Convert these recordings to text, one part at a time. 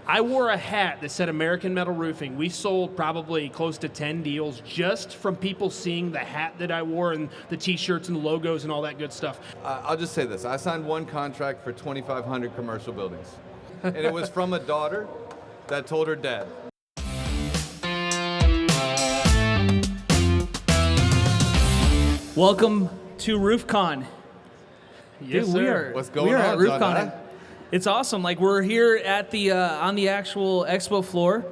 I wore a hat that said American Metal Roofing. We sold probably close to 10 deals just from people seeing the hat that I wore and the t-shirts and the logos and all that good stuff. I'll just say this. I signed one contract for 2,500 commercial buildings. And it was from a daughter that told her dad. Welcome to RoofCon. Yes, Dude, sir. What's going we are on, at RoofCon. John? It's awesome. Like, we're here at the on the actual expo floor.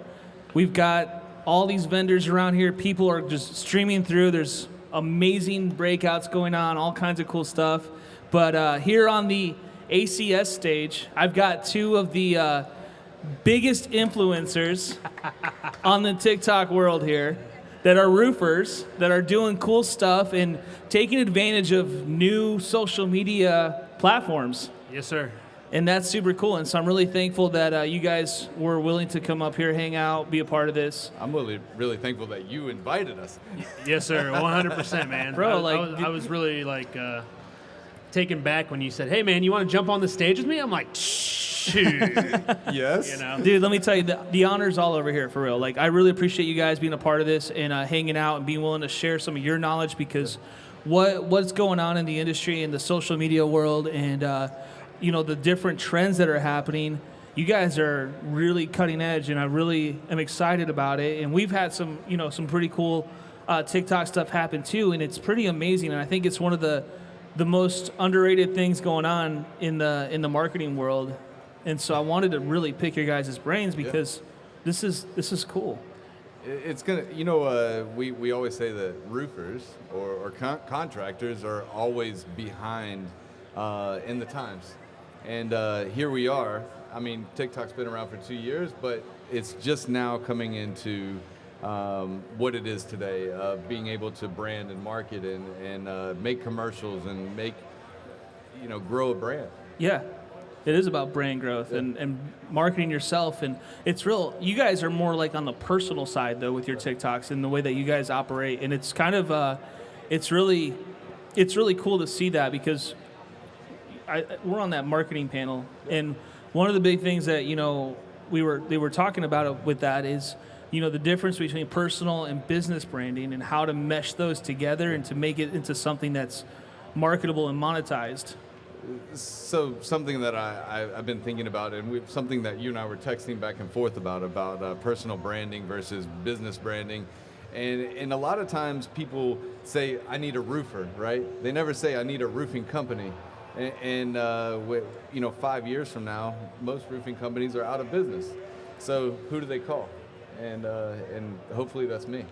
We've got all these vendors around here. People are just streaming through. There's amazing breakouts going on, all kinds of cool stuff. But here on the ACS stage, I've got two of the biggest influencers on the TikTok world here that are roofers, that are doing cool stuff and taking advantage of new social media platforms. Yes, sir. And that's super cool. And so I'm really thankful that you guys were willing to come up here, hang out, be a part of this. I'm really thankful that you invited us. Yes, sir. 100%, man. Bro, I was really taken back when you said, "Hey, man, you want to jump on the stage with me?" I'm like, shoot. Yes. You know? Dude, let me tell you, the honor's all over here, for real. Like, I really appreciate you guys being a part of this and hanging out and being willing to share some of your knowledge, because what's going on in the industry and the social media world and the different trends that are happening, you guys are really cutting edge, and I really am excited about it. And we've had some pretty cool TikTok stuff happen too, and it's pretty amazing. And I think it's one of the most underrated things going on in the marketing world. And so I wanted to really pick your guys' brains, because this is cool. It's gonna, we always say that roofers or contractors are always behind in the times. And here we are. I mean, TikTok's been around for 2 years, but it's just now coming into what it is today, being able to brand and market and make commercials and make, grow a brand. Yeah, it is about brand growth and marketing yourself. And it's real. You guys are more like on the personal side, though, with your TikToks and the way that you guys operate. And it's kind of, it's really cool to see that, because we're on that marketing panel, and one of the big things that they were talking about it with that is the difference between personal and business branding, and how to mesh those together and to make it into something that's marketable and monetized. So something that I've been thinking about, and something that you and I were texting back and forth about personal branding versus business branding. And a lot of times people say, I need a roofer, right? They never say, I need a roofing company. And 5 years from now, most roofing companies are out of business. So who do they call? And hopefully that's me.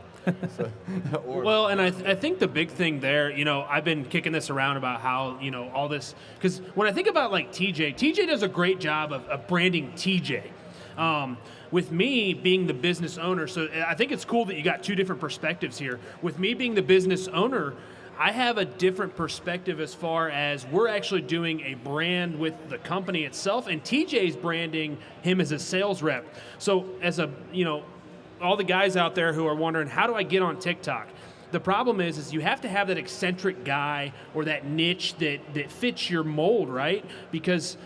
Well, and I think the big thing there, I've been kicking this around about how, all this, because when I think about like TJ does a great job of branding TJ. With me being the business owner, so I think it's cool that you got two different perspectives here. With me being the business owner, I have a different perspective as far as we're actually doing a brand with the company itself, and TJ's branding him as a sales rep. So as all the guys out there who are wondering, how do I get on TikTok? The problem is you have to have that eccentric guy or that niche that fits your mold, right? Because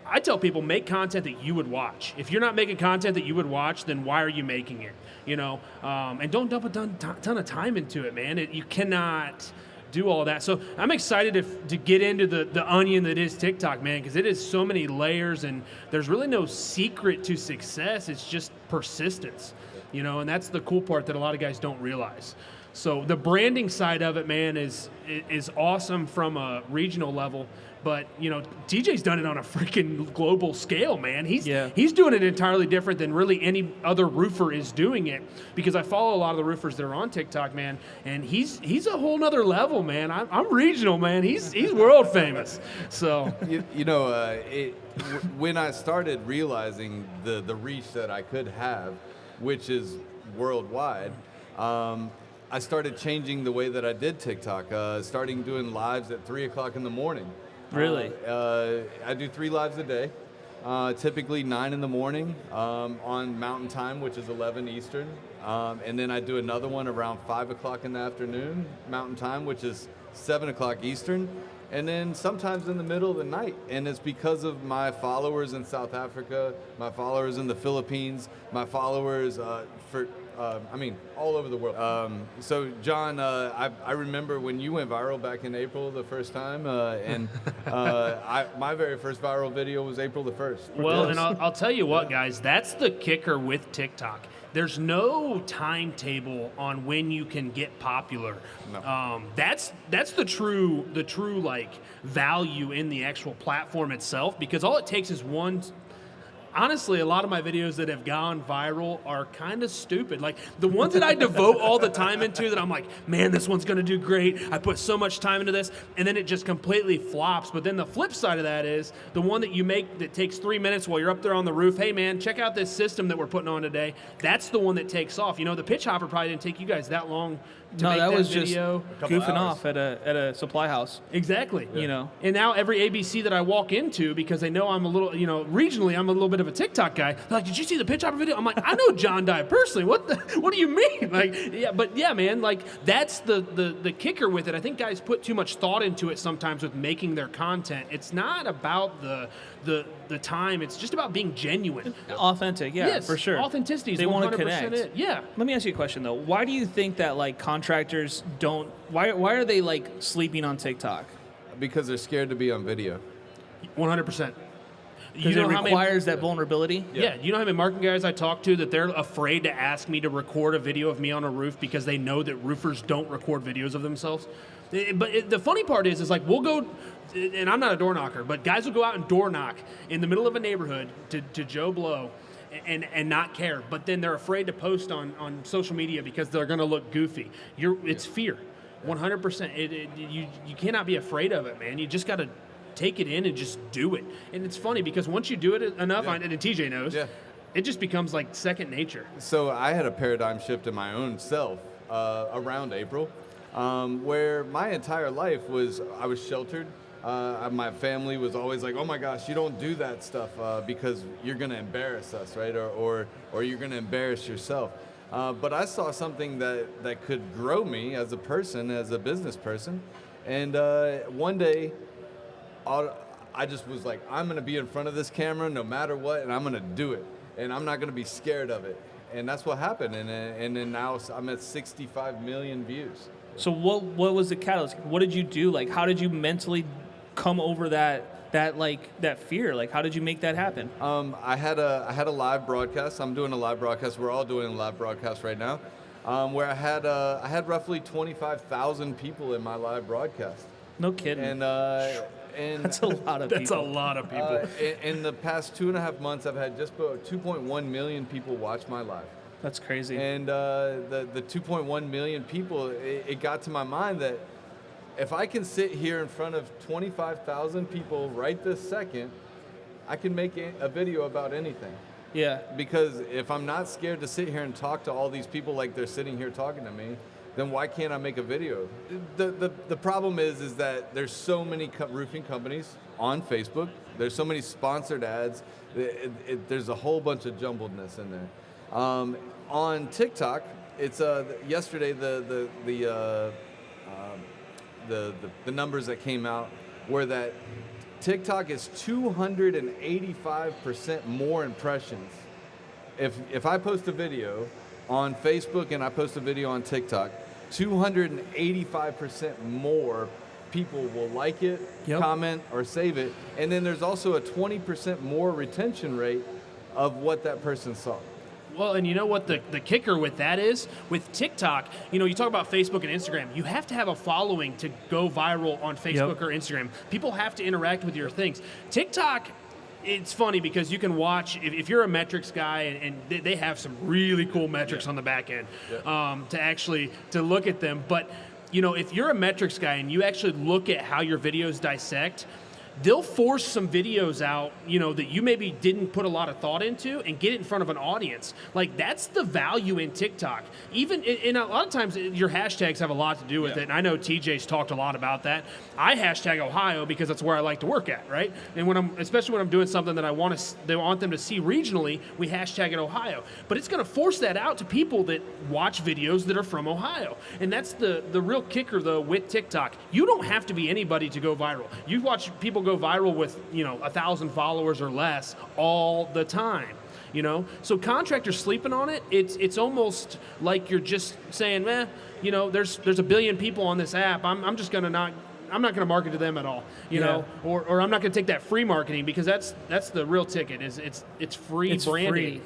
I tell people, make content that you would watch. If you're not making content that you would watch, then why are you making it? And don't dump a ton of time into it, man. You cannot do all that. So I'm excited to get into the onion that is TikTok, man, because it is so many layers, and there's really no secret to success. It's just persistence, and that's the cool part that a lot of guys don't realize. So the branding side of it, man, is awesome from a regional level. But, TJ's done it on a freaking global scale, man. He's doing it entirely different than really any other roofer is doing it, because I follow a lot of the roofers that are on TikTok, man, and he's a whole nother level, man. I'm regional, man. He's world famous. So when I started realizing the reach that I could have, which is worldwide, I started changing the way that I did TikTok, starting doing lives at 3 o'clock in the morning. Really? I do 3 lives a day, typically 9 in the morning on Mountain Time, which is 11 Eastern. And then I do another one around 5 o'clock in the afternoon, Mountain Time, which is 7 o'clock Eastern. and then sometimes in the middle of the night. And it's because of my followers in South Africa, my followers in the Philippines, my followers all over the world. So John, I remember when you went viral back in April the first time, my very first viral video was April the 1st. Well, and I'll tell you what, guys, that's the kicker with TikTok. There's no timetable on when you can get popular. No. That's the true like value in the actual platform itself, because all it takes is one. Honestly, a lot of my videos that have gone viral are kind of stupid. Like the ones that I devote all the time into, that I'm like, man, this one's going to do great. I put so much time into this, and then it just completely flops. But then the flip side of that is the one that you make that takes 3 minutes while you're up there on the roof. Hey, man, check out this system that we're putting on today. That's the one that takes off. You know, the pitch hopper probably didn't take you guys that long to make that was video. Just goofing off at a supply house. Exactly. You know. And now every ABC that I walk into, because they know I'm a little, regionally I'm a little bit of a TikTok guy. They're like, did you see the pitch hopper video? I'm like, I know John Dye personally. What do you mean? Like, yeah, man. Like that's the kicker with it. I think guys put too much thought into it sometimes with making their content. It's not about the time. It's just about being genuine, authentic. Yeah, yes, for sure. Authenticity is they 100% want to connect. it. Yeah. Let me ask you a question though. Why do you think that like contractors don't? Why are they like sleeping on TikTok? Because they're scared to be on video. 100%. Because it requires that vulnerability? Yeah. You know how many marketing guys I talk to that they're afraid to ask me to record a video of me on a roof because they know that roofers don't record videos of themselves? But the funny part is like we'll go, and I'm not a door knocker, but guys will go out and door knock in the middle of a neighborhood to Joe Blow and not care. But then they're afraid to post on social media because they're going to look goofy. It's fear. 100%. You cannot be afraid of it, man. You just got to take it in and just do it. And it's funny because once you do it enough, and TJ knows, it just becomes like second nature. So I had a paradigm shift in my own self around April, where my entire life I was sheltered. My family was always like, oh my gosh, you don't do that stuff because you're going to embarrass us, right? Or you're going to embarrass yourself. But I saw something that could grow me as a person, as a business person. And one day, I just was like, I'm going to be in front of this camera no matter what, and I'm going to do it. And I'm not going to be scared of it. And that's what happened. And then now I'm at 65 million views. So what was the catalyst? What did you do? Like, how did you mentally come over that fear? Like, how did you make that happen? I had a live broadcast. I'm doing a live broadcast. We're all doing a live broadcast right now, where I had roughly 25,000 people in my live broadcast. No kidding. And that's a lot of people. That's a lot of people. In the past 2.5 months, I've had just about 2.1 million people watch my live. That's crazy. And the 2.1 million people, it got to my mind that if I can sit here in front of 25,000 people right this second, I can make a video about anything. Yeah. Because if I'm not scared to sit here and talk to all these people like they're sitting here talking to me, then why can't I make a video? The problem is that there's so many roofing companies on Facebook. There's so many sponsored ads. There's a whole bunch of jumbledness in there. On TikTok, it's yesterday the numbers that came out were that TikTok is 285% more impressions. If I post a video on Facebook and I post a video on TikTok, 285% more people will like it, comment, or save it. And then there's also a 20% more retention rate of what that person saw. Well, and you know what the kicker with that is? With TikTok, you talk about Facebook and Instagram. You have to have a following to go viral on Facebook or Instagram. People have to interact with your things. TikTok, it's funny because you can watch, if you're a metrics guy, and they have some really cool metrics on the back end to look at them. But, if you're a metrics guy and you actually look at how your videos dissect, they'll force some videos out, that you maybe didn't put a lot of thought into and get it in front of an audience. Like, that's the value in TikTok. Even, and a lot of times your hashtags have a lot to do with it, and I know TJ's talked a lot about that. I hashtag Ohio because that's where I like to work at, right? And especially when I'm doing something that I want them to see regionally, we hashtag it Ohio. But it's going to force that out to people that watch videos that are from Ohio. And that's the real kicker, though, with TikTok. You don't have to be anybody to go viral. You watch people go viral with 1,000 followers or less all the time. So contractors sleeping on it. It's almost like you're just saying, there's a billion people on this app. I'm not going to market to them at all, or I'm not going to take that free marketing, because that's the real ticket. It's free branding.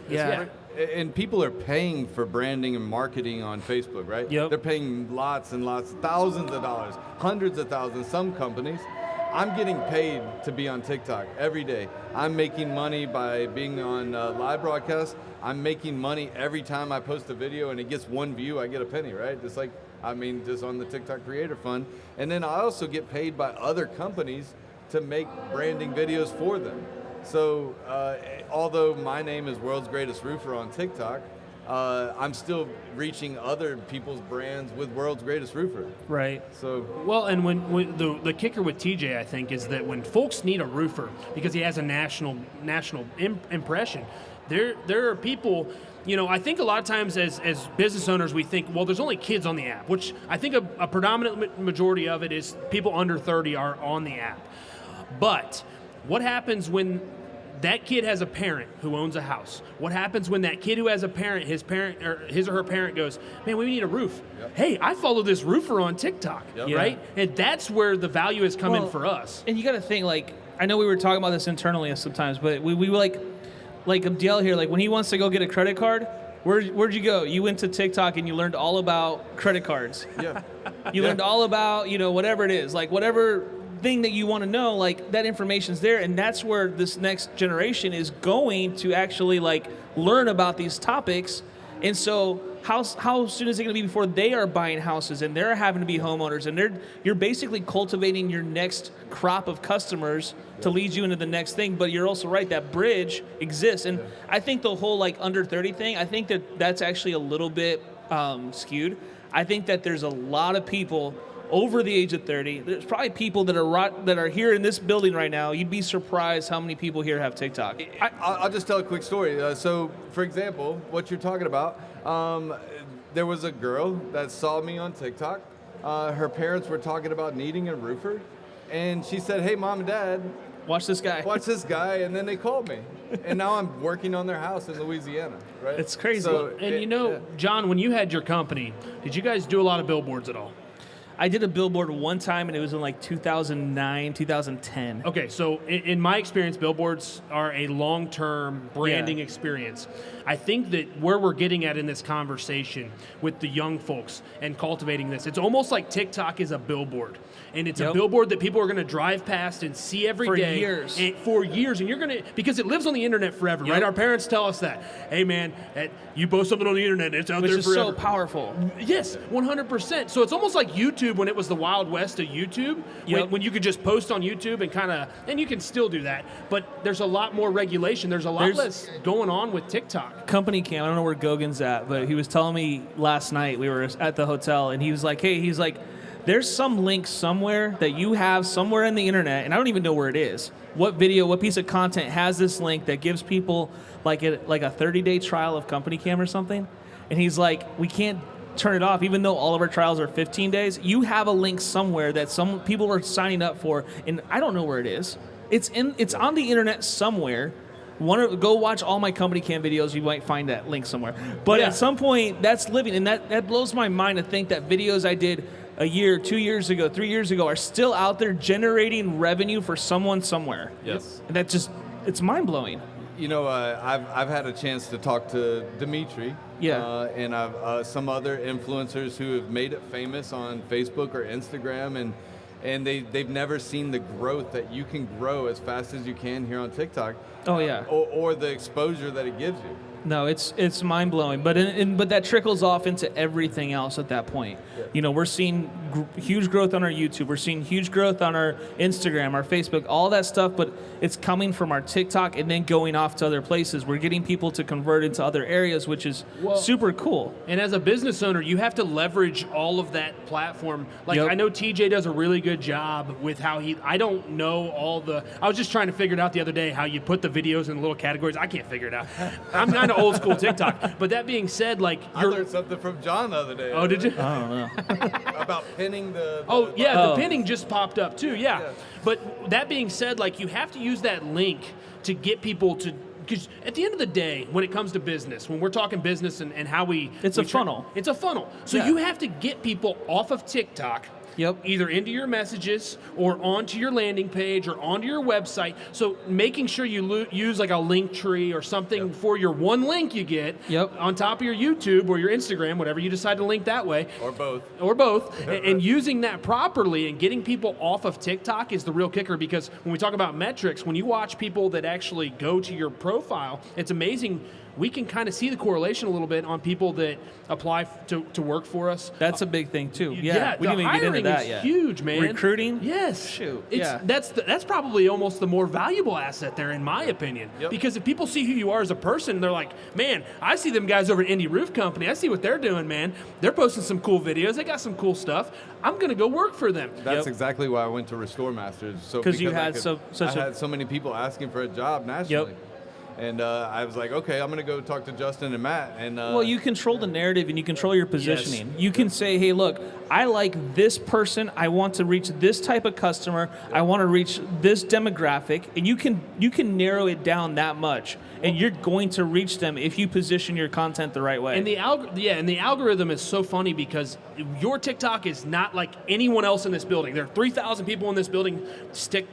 And people are paying for branding and marketing on Facebook, right? Yep. They're paying lots and lots, thousands of dollars, hundreds of thousands, some companies. I'm getting paid to be on TikTok every day. I'm making money by being on live broadcast. I'm making money every time I post a video and it gets one view, I get a penny, right? Just on the TikTok Creator Fund. And then I also get paid by other companies to make branding videos for them. So although my name is World's Greatest Roofer on TikTok, I'm still reaching other people's brands with World's Greatest Roofer. Right. So and when the kicker with TJ, I think, is that when folks need a roofer because he has a national impression, there are people. I think a lot of times as business owners, we think, well, there's only kids on the app, which I think a predominant majority of it is people under 30 are on the app. But what happens when that kid has a parent who owns a house? What happens when that kid who has a parent, his or her parent goes, man, we need a roof. Yep. Hey, I follow this roofer on TikTok, right? And that's where the value is coming for us. And you got to think, I know we were talking about this internally sometimes, but we like Abdiel here, when he wants to go get a credit card, where'd you go? You went to TikTok and you learned all about credit cards. Yeah. You learned all about, whatever it is, whatever thing that you want to know, that information's there, and that's where this next generation is going to actually learn about these topics. And so how soon is it going to be before they are buying houses and they're having to be homeowners, and you're basically cultivating your next crop of customers to lead you into the next thing. But you're also right, that bridge exists. And I think the whole under 30 thing, I think that's actually a little bit skewed. I think that there's a lot of people over the age of 30. There's probably people that are here in this building right now. You'd be surprised how many people here have TikTok. I'll just tell a quick story. So, for example, what you're talking about, there was a girl that saw me on TikTok. Her parents were talking about needing a roofer, and she said, hey, Mom and Dad, watch this guy. And then they called me. And now I'm working on their house in Louisiana, right? It's crazy. So, John, when you had your company, did you guys do a lot of billboards at all? I did a billboard one time, and it was in 2009, 2010. Okay, so in my experience, billboards are a long-term branding experience. I think that where we're getting at in this conversation with the young folks and cultivating this, it's almost like TikTok is a billboard. And it's a billboard that people are going to drive past and see every day. For years. And you're going to, because it lives on the internet forever, right? Our parents tell us that. Hey, man, you post something on the internet, it's out there forever. Which is so powerful. Yes, 100%. So it's almost like YouTube when it was the Wild West of YouTube, when you could just post on YouTube and you can still do that, but there's a lot more regulation. There's a lot less going on with TikTok. Company Cam, I don't know where Gogan's at, but he was telling me last night, we were at the hotel, and he was like, hey, there's some link somewhere that you have somewhere in the internet, and I don't even know where it is. What video, what piece of content has this link that gives people like a 30-day trial of Company Cam or something? And he's like, we can't turn it off, even though all of our trials are 15 days. You have a link somewhere that some people are signing up for, and I don't know where it is. It's on the internet somewhere. Go watch all my Company Cam videos. You might find that link somewhere. But at some point, that's living, and that blows my mind to think that videos I did a year, 2 years ago, 3 years ago are still out there generating revenue for someone somewhere. Yes. And it's mind-blowing. I've had a chance to talk to Dimitri, and I've some other influencers who have made it famous on Facebook or Instagram, and they've never seen the growth that you can grow as fast as you can here on TikTok. Oh, yeah. Or the exposure that it gives you. No, it's mind blowing, but but that trickles off into everything else at that point. Yeah. You know, we're seeing huge growth on our YouTube, we're seeing huge growth on our Instagram, our Facebook, all that stuff. But it's coming from our TikTok and then going off to other places. We're getting people to convert into other areas, which is super cool. And as a business owner, you have to leverage all of that platform. Like I know TJ does a really good job with how I don't know all the. I was just trying to figure it out the other day how you put the videos in little categories. I can't figure it out. I'm kind of old school TikTok. But that being said, like I learned something from John the other day. Oh, did you? I don't know. About pinning the the pinning just popped up too. Yeah. But that being said, like you have to use that link to get people to. Because at the end of the day, when it comes to business, when we're talking business and how it's a funnel. It's a funnel. So you have to get people off of TikTok. Yep. Either into your messages or onto your landing page or onto your website. So making sure you use like a link tree or something for your one link you get on top of your YouTube or your Instagram, whatever you decide to link that way. Or both. And using that properly and getting people off of TikTok is the real kicker, because when we talk about metrics, when you watch people that actually go to your profile, it's amazing. We can kind of see the correlation a little bit on people that apply to work for us. That's a big thing too. We didn't even get into that yet. Huge, man. Recruiting? Yes. Shoot. That's probably almost the more valuable asset there, in my opinion. Yep. Because if people see who you are as a person, they're like, man, I see them guys over at Indie Roof Company. I see what they're doing, man. They're posting some cool videos. They got some cool stuff. I'm going to go work for them. That's exactly why I went to Restore Masters. Because you had I had so many people asking for a job nationally. Yep. And I was like, okay, I'm going to go talk to Justin and Matt. And well, you control the narrative and you control your positioning. Yes. You can say, hey, look, I like this person. I want to reach this type of customer. I want to reach this demographic. And you can narrow it down that much. And you're going to reach them if you position your content the right way. And the algorithm is so funny because your TikTok is not like anyone else in this building. There are 3,000 people in this building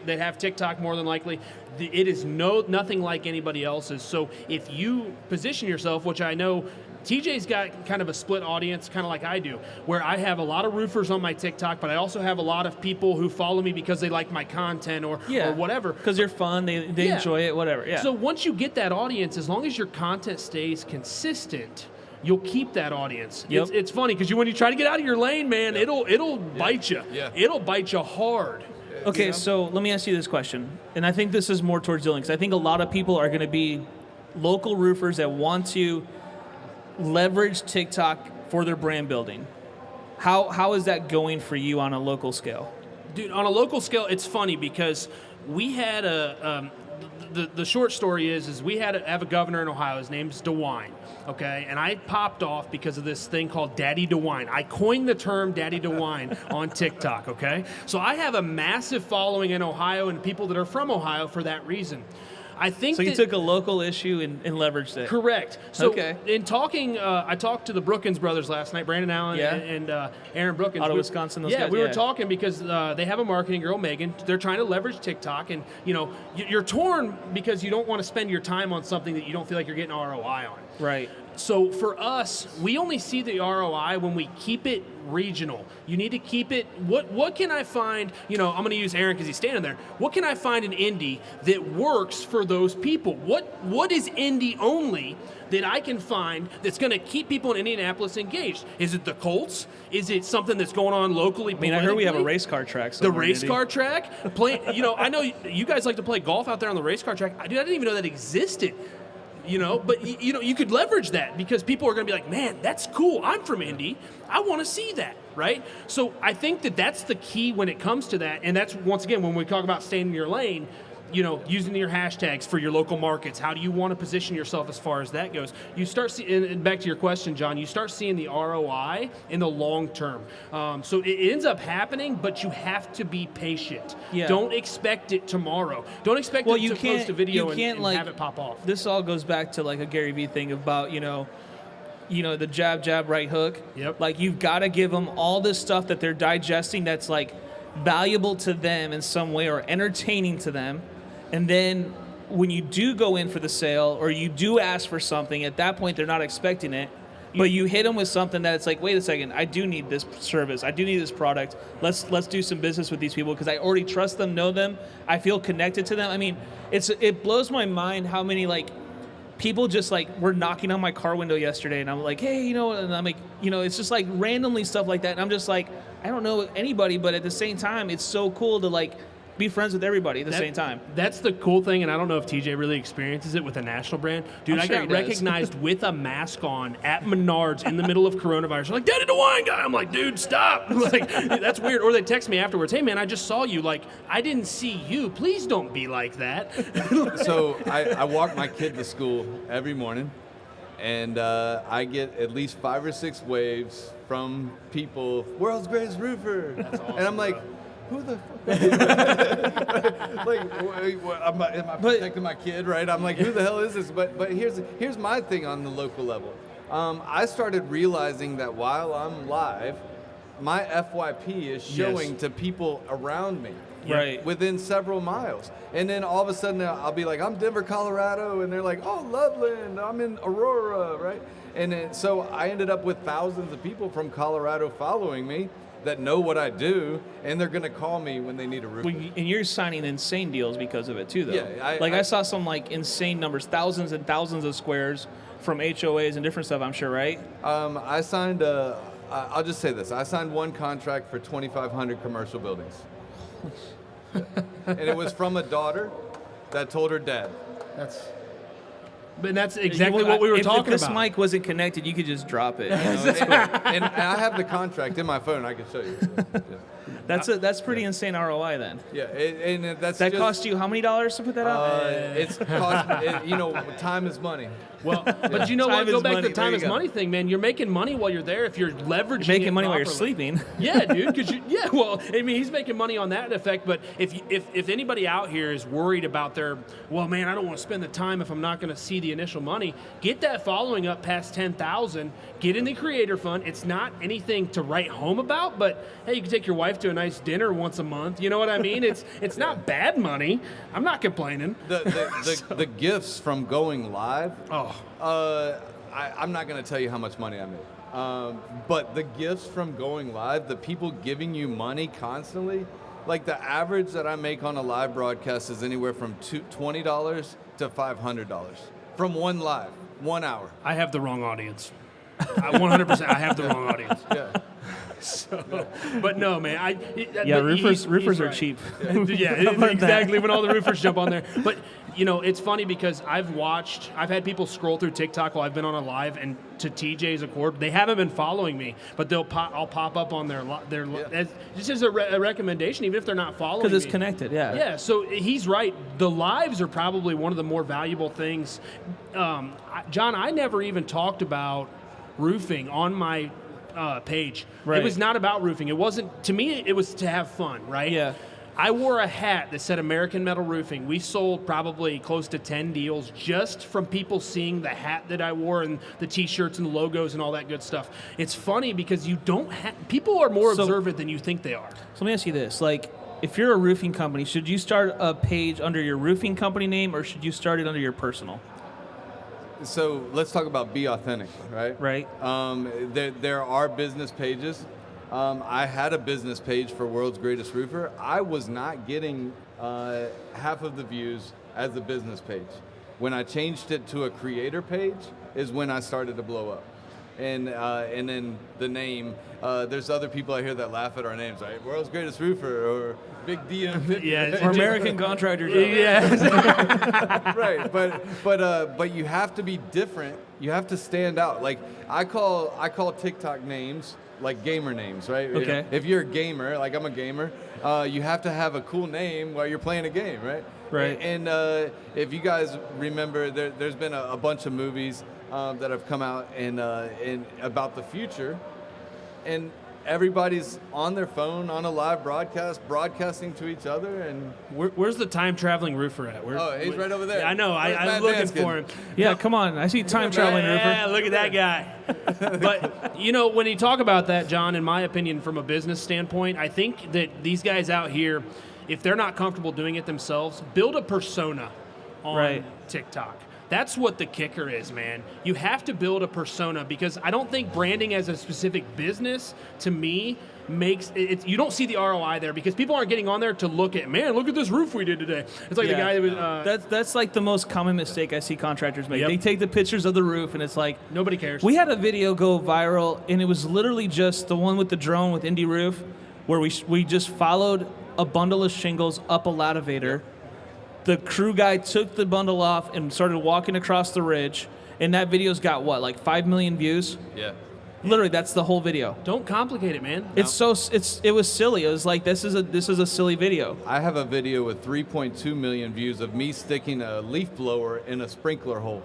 that have TikTok more than likely. It is nothing like anybody else's. So if you position yourself, which I know TJ's got kind of a split audience, kind of like I do, where I have a lot of roofers on my TikTok, but I also have a lot of people who follow me because they like my content or whatever. Because they're fun, they enjoy it, whatever. Yeah. So once you get that audience, as long as your content stays consistent, you'll keep that audience. Yep. It's funny because when you try to get out of your lane, man, it'll bite you. Yeah. It'll bite you hard. Okay, so let me ask you this question, and I think this is more towards Dylan, because I think a lot of people are going to be local roofers that want to leverage TikTok for their brand building. How is that going for you on a local scale? Dude, on a local scale, it's funny because we had the short story is we have a governor in Ohio. His name's DeWine, okay? And I popped off because of this thing called Daddy DeWine. I coined the term Daddy DeWine on TikTok, okay? So I have a massive following in Ohio and people that are from Ohio for that reason. I think so. You took a local issue and leveraged it. Correct. So okay. In talking, I talked to the Brookins brothers last night, Brandon Allen and Aaron Brookins. Out of Wisconsin, those guys. We were talking because they have a marketing girl, Megan. They're trying to leverage TikTok, and you're torn because you don't want to spend your time on something that you don't feel like you're getting ROI on. Right. So for us, we only see the ROI when we keep it regional. You need to keep it, what can I find, I'm going to use Aaron because he's standing there. What can I find in Indy that works for those people? What is Indy only that I can find that's going to keep people in Indianapolis engaged? Is it the Colts? Is it something that's going on locally? I heard we have a race car track. The race car track? I know you guys like to play golf out there on the race car track. I didn't even know that existed. But you could leverage that because people are going to be like, man, that's cool. I'm from Indy. I want to see that, right? So I think that's the key when it comes to that. And that's, once again, when we talk about staying in your lane, using your hashtags for your local markets. How do you want to position yourself as far as that goes? You start seeing, and back to your question, John, you start seeing the ROI in the long term. So it ends up happening, but you have to be patient. Yeah. Don't expect it tomorrow. Don't expect it to post a video and have it pop off. This all goes back to like a Gary Vee thing about, the jab, right hook. Yep. Like you've got to give them all this stuff that they're digesting that's like valuable to them in some way or entertaining to them. And then when you do go in for the sale or you do ask for something, at that point they're not expecting it. But you hit them with something that it's like, wait a second, I do need this service. I do need this product. Let's do some business with these people because I already trust them, know them. I feel connected to them. I mean, it blows my mind how many like people just like were knocking on my car window yesterday, and I'm like, hey, and I'm like, it's just like randomly stuff like that, and I'm just like, I don't know anybody, but at the same time, it's so cool to like be friends with everybody at the same time. That's the cool thing, and I don't know if TJ really experiences it with a national brand. Dude, I got recognized with a mask on at Menards in the middle of coronavirus. They're like, Daddy the wine guy. I'm like, dude, stop. Like, that's weird. Or they text me afterwards, hey, man, I just saw you. Like, I didn't see you. Please don't be like that. So I walk my kid to school every morning, and I get at least 5 or 6 waves from people, world's greatest roofer. That's awesome, and I'm like, bro. Who the fuck? Like, am I protecting my kid, right? I'm like, who the hell is this? But here's my thing on the local level. I started realizing that while I'm live, my FYP is showing to people around me. Right. Within several miles. And then all of a sudden I'll be like, I'm Denver, Colorado. And they're like, oh, Loveland, I'm in Aurora, right? And then, so I ended up with thousands of people from Colorado following me that know what I do, and they're gonna call me when they need a roof. And you're signing insane deals because of it too, though. Yeah, I saw some like insane numbers, thousands and thousands of squares from HOAs and different stuff. I'm sure, right? I signed I'll just say this: I signed one contract for 2,500 commercial buildings, and it was from a daughter that told her dad. But that's exactly what we were talking about. If this mic wasn't connected, you could just drop it. And I have the contract in my phone. I can show you. Yeah. That's pretty insane ROI then. Yeah, and that's that cost you how many dollars to put that out? It's cost. Time is money. Well, but you know what? Go back to the time There is you go. money thing, man. You're making money while you're there if you're leveraging. You're making it money while you're properly. sleeping. Yeah, dude. Well, I mean, he's making money on that effect. But if anybody out here is worried about well, man, I don't want to spend the time if I'm not going to see the initial money. Get that following up past 10,000. Get in the creator fund. It's not anything to write home about, but hey, you can take your wife to a nice dinner once a month. You know what I mean? It's not bad money. I'm not complaining. The gifts from going live. Oh. I'm not going to tell you how much money I made. But the gifts from going live, the people giving you money constantly, like the average that I make on a live broadcast is anywhere from $20 to $500 from one live, 1 hour. I have the wrong audience. 100%. I have the wrong audience. Yeah. So, but no, man. Roofers are right. cheap. Yeah, exactly. When all the roofers jump on there, but it's funny because I've had people scroll through TikTok while I've been on a live, and to TJ's accord, they haven't been following me, but I'll pop up on their this is a recommendation, even if they're not following me. Because it's connected, yeah. Yeah, so he's right. The lives are probably one of the more valuable things. John, I never even talked about roofing on my page. Right. It was not about roofing. It wasn't, to me, it was to have fun, right? Yeah. I wore a hat that said American Metal Roofing. We sold probably close to 10 deals just from people seeing the hat that I wore and the t-shirts and the logos and all that good stuff. It's funny because people are more observant than you think they are. So let me ask you this, like, if you're a roofing company, should you start a page under your roofing company name or should you start it under your personal? So let's talk about be authentic, right? Right. There are business pages. I had a business page for World's Greatest Roofer. I was not getting half of the views as a business page. When I changed it to a creator page is when I started to blow up. And then the name, there's other people out here that laugh at our names, right? World's Greatest Roofer or Big DM50. Yeah, or American Contractors. Yeah. Right, but you have to be different. You have to stand out. Like I call TikTok names like gamer names, right? Okay. If you're a gamer, like I'm a gamer, you have to have a cool name while you're playing a game, right? Right. And if you guys remember, there's been a bunch of movies that have come out and about the future, and everybody's on their phone on a live broadcast, broadcasting to each other. And where's the time traveling roofer at? He's right over there. Yeah, I know. I'm looking for him. Yeah, come on. I see time traveling roofer. Yeah, look at that guy. But when you talk about that, John, in my opinion, from a business standpoint, I think that these guys out here, if they're not comfortable doing it themselves, build a persona on TikTok. That's what the kicker is, man. You have to build a persona, because I don't think branding as a specific business, to me, makes it. You don't see the ROI there, because people aren't getting on there to look at, man, look at this roof we did today. It's like the guy that was. That's like the most common mistake I see contractors make. Yep. They take the pictures of the roof, and it's like Nobody cares. We had a video go viral, and it was literally just the one with the drone with Indie Roof, where we just followed a bundle of shingles up a lativator. The crew guy took the bundle off and started walking across the ridge, and that video's got what, like 5 million views? Yeah. Literally, that's the whole video. Don't complicate it, man. It was silly. It was like, this is a silly video. I have a video with 3.2 million views of me sticking a leaf blower in a sprinkler hole.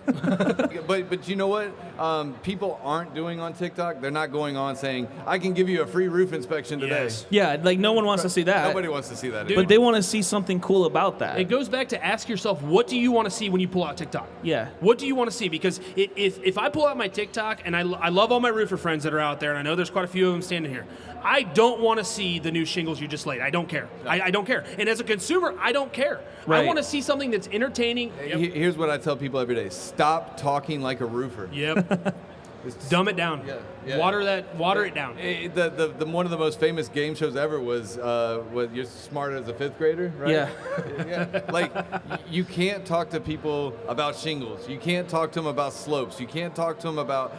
But you know what? People aren't doing on TikTok. They're not going on saying, I can give you a free roof inspection today. Yes. Yeah, like no one wants to see that. Nobody wants to see that. Dude. But they want to see something cool about that. It goes back to ask yourself, what do you want to see when you pull out TikTok? Yeah. What do you want to see? Because if I pull out my TikTok, and I love all my roofer friends that are out there, and I know there's quite a few of them standing here, I don't want to see the new shingles you just laid. I don't care. No. I don't care. And as a consumer, I don't care. Right. I want to see something that's entertaining. Here's what I tell people every day. Stop talking like a roofer. Yep. Dumb it down. Yeah. Water it down. The one of the most famous game shows ever was You're Smart as a Fifth Grader, right? Yeah. Yeah. Like, you can't talk to people about shingles. You can't talk to them about slopes. You can't talk to them about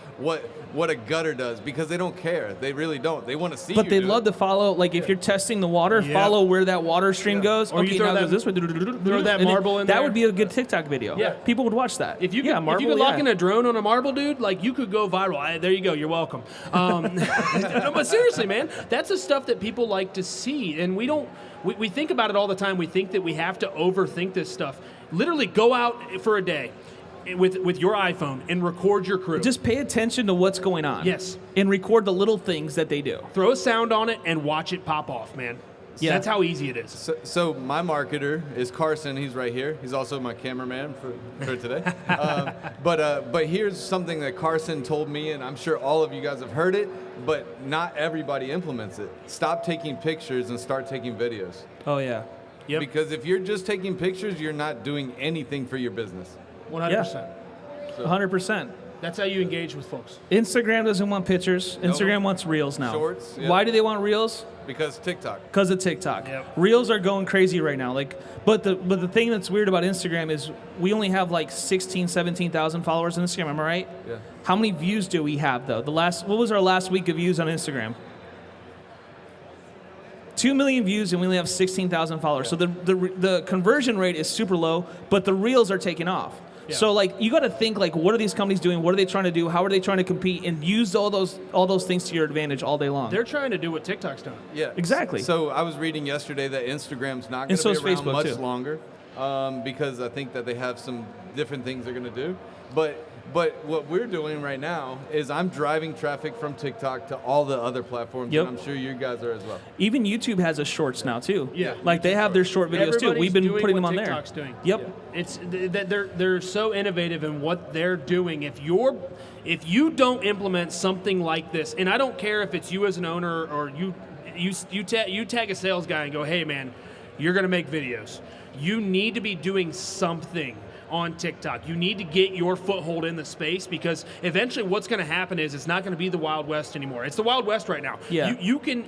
what a gutter does, because they don't care. They really don't. They want to see But you they do love it. to follow, like if you're testing the water, Yeah. follow where that water stream goes. Or you Okay, throw now that- goes this way. throw that And then marble in That there. would be a good TikTok video. Yeah. People would watch that. If you marble, could lock in a drone on a marble, dude, like you could go viral. There you go. You're welcome. No, but seriously, man, that's the stuff that people like to see, and we don't. We think about it all the time. We think that we have to overthink this stuff. Literally, go out for a day with your iPhone and record your crew. Just pay attention to what's going on. Yes. And record the little things that they do. Throw a sound on it and watch it pop off, man. Yeah. That's how easy it is. So my marketer is Carson. He's right here. He's also my cameraman for today. But here's something that Carson told me, and I'm sure all of you guys have heard it, but not everybody implements it. Stop taking pictures and start taking videos. Oh yeah. Yep. Because if you're just taking pictures, you're not doing anything for your business. 100%. 100%. That's how you engage with folks. Instagram doesn't want pictures. No. Instagram wants reels now. Shorts, yeah. Why do they want reels? Because TikTok. Because of TikTok. Yep. Reels are going crazy right now. But the thing that's weird about Instagram is we only have like 16, 17,000 followers on Instagram. Am I right? Yeah. How many views do we have though? What was our last week of views on Instagram? 2 million views, and we only have 16,000 followers. Yeah. So the conversion rate is super low, but the reels are taking off. Yeah. So like you got to think like, what are these companies doing? What are they trying to do? How are they trying to compete? And use all those things to your advantage all day long. They're trying to do what TikTok's done. Yeah, Exactly. So I was reading yesterday that Instagram's not going And so to is be around Facebook, much too. longer because I think that they have some different things they're going to do. But what we're doing right now is I'm driving traffic from TikTok to all the other platforms, Yep. and I'm sure you guys are as well. Even YouTube has a shorts now too. Yeah. Like they have their short videos too. Everybody's We've been doing putting them what on there. TikTok's doing. Yep. It's that they're so innovative in what they're doing. If you don't implement something like this, and I don't care if it's you as an owner or you tag a sales guy and go, hey man, you're gonna make videos. You need to be doing something on TikTok. You need to get your foothold in the space, because eventually what's going to happen is it's not going to be the Wild West anymore. It's the Wild West right now. Yeah.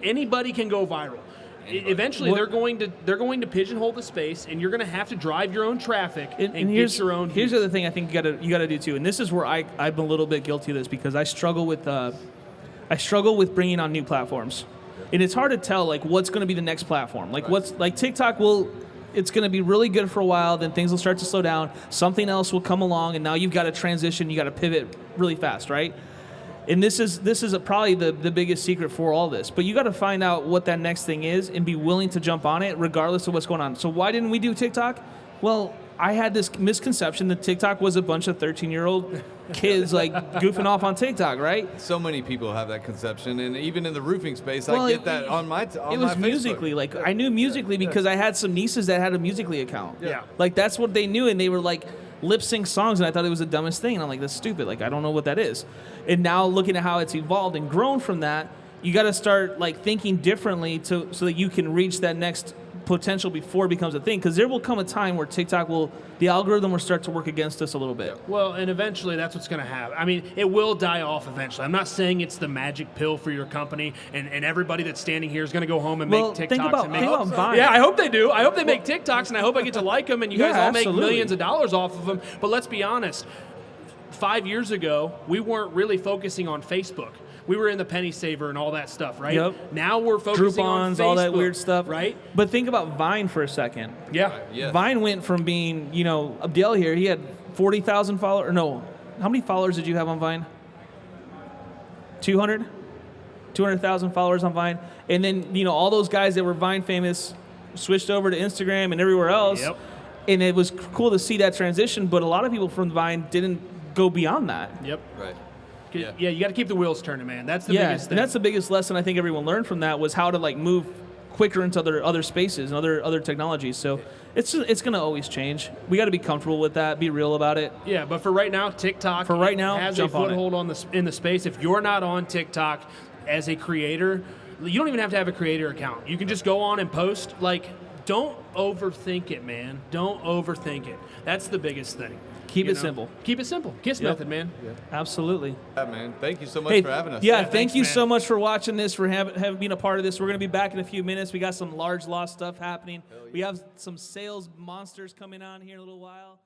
Anybody can go viral. Eventually, they're going to pigeonhole the space, and you're going to have to drive your own traffic and here's, get your own. Here's the views. other thing I think you got to do too, and this is where I'm a little bit guilty of this, because I struggle with bringing on new platforms, and it's hard to tell like what's going to be the next platform. Like what's like TikTok will. It's going to be really good for a while, then things will start to slow down. Something else will come along, and now you've got to transition. You got to pivot really fast, right? And this is probably the biggest secret for all this. But you got to find out what that next thing is and be willing to jump on it regardless of what's going on. So why didn't we do TikTok? Well, I had this misconception that TikTok was a bunch of 13-year-old kids like goofing off on TikTok, right? So many people have that conception, and even in the roofing space, Well, I get that on my on It was my Facebook. Musically. Like I knew Musically because I had some nieces that had a Musically account. Yeah. Like that's what they knew, and they were like lip sync songs, and I thought it was the dumbest thing. And I'm like, that's stupid. Like I don't know what that is. And now looking at how it's evolved and grown from that, you got to start like thinking differently so that you can reach that next potential before it becomes a thing, because there will come a time where the algorithm will start to work against us a little bit. Well, and eventually that's what's going to happen. I mean, it will die off eventually. I'm not saying it's the magic pill for your company, and everybody that's standing here is going to go home and make TikToks. Think about Vine. Yeah, I hope they do. I hope they make TikToks, and I hope I get to like them, and you guys all make millions of dollars off of them. But let's be honest, 5 years ago, we weren't really focusing on Facebook. We were in the penny saver and all that stuff, right? Yep. Now we're focusing on Facebook, all that weird stuff, right? But think about Vine for a second. Yeah. Yeah. Vine went from being, Abdiel here, he had 40,000 followers. No, how many followers did you have on Vine? 200? 200,000 followers on Vine. And then, all those guys that were Vine famous switched over to Instagram and everywhere else. Yep. And it was cool to see that transition, but a lot of people from Vine didn't go beyond that. Yep. Right. Yeah, you got to keep the wheels turning, man. That's the biggest thing. And that's the biggest lesson I think everyone learned from that, was how to move quicker into other spaces and other technologies. So it's going to always change. We got to be comfortable with that, be real about it. Yeah, but for right now, TikTok has a foothold in the space. If you're not on TikTok as a creator, you don't even have to have a creator account. You can just go on and post. Don't overthink it, man. Don't overthink it. That's the biggest thing. Keep it simple. Keep it simple. KISS method, man. Yeah. Absolutely. Yeah, man. Thank you so much for having us. Yeah, thanks, thank you man. so much for watching this, for having being a part of this. We're going to be back in a few minutes. We got some large loss stuff happening. We have some sales monsters coming on here in a little while.